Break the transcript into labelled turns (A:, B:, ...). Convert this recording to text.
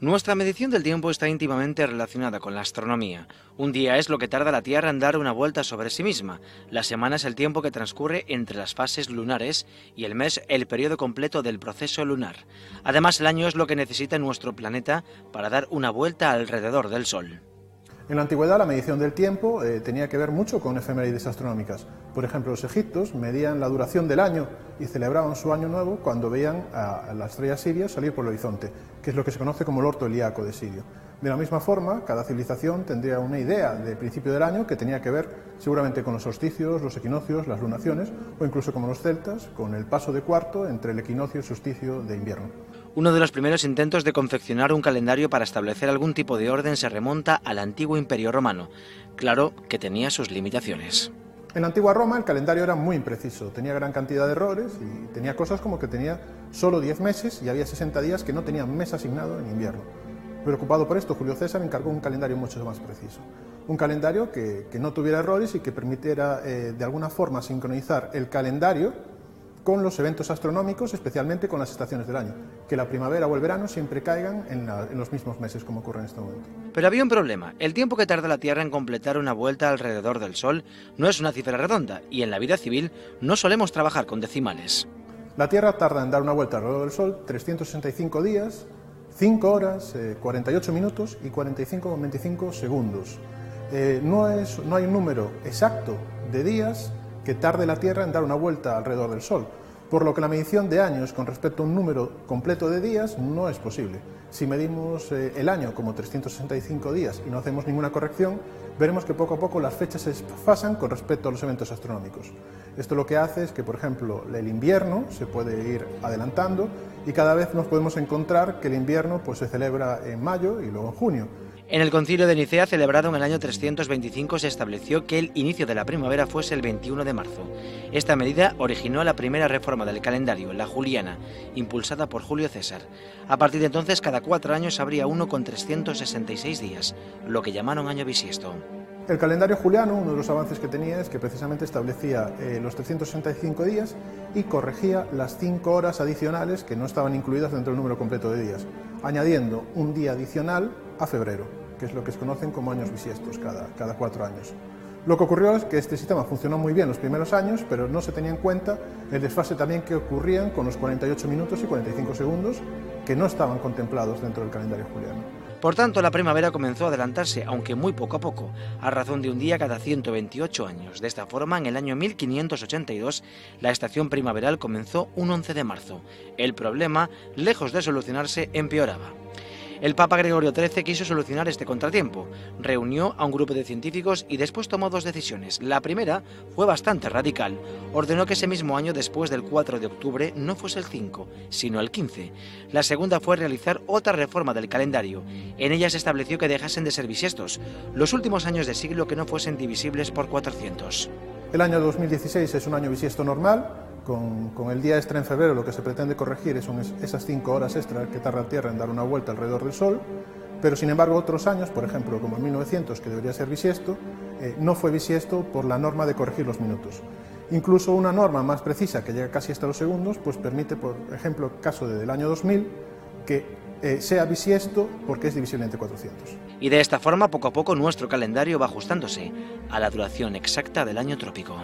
A: Nuestra medición del tiempo está íntimamente relacionada con la astronomía. Un día es lo que tarda la Tierra en dar una vuelta sobre sí misma. La semana es el tiempo que transcurre entre las fases lunares y el mes el periodo completo del proceso lunar. Además, el año es lo que necesita nuestro planeta para dar una vuelta alrededor del Sol.
B: En la antigüedad la medición del tiempo tenía que ver mucho con efemérides astronómicas. Por ejemplo, los egipcios medían la duración del año y celebraban su año nuevo cuando veían a la estrella Sirio salir por el horizonte, que es lo que se conoce como el orto helíaco de Sirio. De la misma forma, cada civilización tendría una idea del principio del año que tenía que ver seguramente con los solsticios, los equinoccios, las lunaciones, o incluso como los celtas, con el paso de cuarto entre el equinoccio y el solsticio de invierno.
A: Uno de los primeros intentos de confeccionar un calendario para establecer algún tipo de orden se remonta al antiguo Imperio Romano. Claro que tenía sus limitaciones.
B: En la antigua Roma el calendario era muy impreciso, tenía gran cantidad de errores y tenía cosas como que tenía solo 10 meses y había 60 días que no tenían mes asignado en invierno. Preocupado por esto, Julio César encargó un calendario mucho más preciso. Un calendario que no tuviera errores y que permitiera de alguna forma sincronizar el calendario con los eventos astronómicos, especialmente con las estaciones del año, que la primavera o el verano siempre caigan en los mismos meses, como ocurre en este momento.
A: Pero había un problema. El tiempo que tarda la Tierra en completar una vuelta alrededor del Sol no es una cifra redonda, y en la vida civil no solemos trabajar con decimales.
B: La Tierra tarda en dar una vuelta alrededor del Sol 365 días, 5 horas, 48 minutos y 45,25 segundos. No hay un número exacto de días que tarde la Tierra en dar una vuelta alrededor del Sol, por lo que la medición de años con respecto a un número completo de días no es posible. Si medimos el año como 365 días y no hacemos ninguna corrección, veremos que poco a poco las fechas se desfasan con respecto a los eventos astronómicos. Esto lo que hace es que, por ejemplo, el invierno se puede ir adelantando y cada vez nos podemos encontrar que el invierno se celebra en mayo y luego en junio.
A: En el Concilio de Nicea, celebrado en el año 325, se estableció que el inicio de la primavera fuese el 21 de marzo. Esta medida originó la primera reforma del calendario, la juliana, impulsada por Julio César. A partir de entonces, cada 4 años habría uno con 366 días, lo que llamaron año bisiesto.
B: El calendario juliano, uno de los avances que tenía es que precisamente establecía los 365 días y corregía las 5 horas adicionales que no estaban incluidas dentro del número completo de días, añadiendo un día adicional a febrero, que es lo que se conocen como años bisiestos cada 4 años. Lo que ocurrió es que este sistema funcionó muy bien los primeros años, pero no se tenía en cuenta el desfase también que ocurrían con los 48 minutos y 45 segundos que no estaban contemplados dentro del calendario juliano.
A: Por tanto, la primavera comenzó a adelantarse, aunque muy poco a poco, a razón de un día cada 128 años. De esta forma, en el año 1582, la estación primaveral comenzó un 11 de marzo. El problema, lejos de solucionarse, empeoraba. El Papa Gregorio XIII quiso solucionar este contratiempo. Reunió a un grupo de científicos y después tomó 2 decisiones. La primera fue bastante radical. Ordenó que ese mismo año, después del 4 de octubre, no fuese el 5, sino el 15. La segunda fue realizar otra reforma del calendario. En ella se estableció que dejasen de ser bisiestos, los últimos años de siglo que no fuesen divisibles por 400.
B: El año 2016 es un año bisiesto normal. Con el día extra en febrero lo que se pretende corregir son esas 5 horas extra que tarda la Tierra en dar una vuelta alrededor del Sol, pero sin embargo otros años, por ejemplo como en 1900, que debería ser bisiesto, no fue bisiesto por la norma de corregir los minutos. Incluso una norma más precisa, que llega casi hasta los segundos, permite, por ejemplo, el caso del año 2000, que sea bisiesto porque es divisible entre 400.
A: Y de esta forma, poco a poco, nuestro calendario va ajustándose a la duración exacta del año trópico.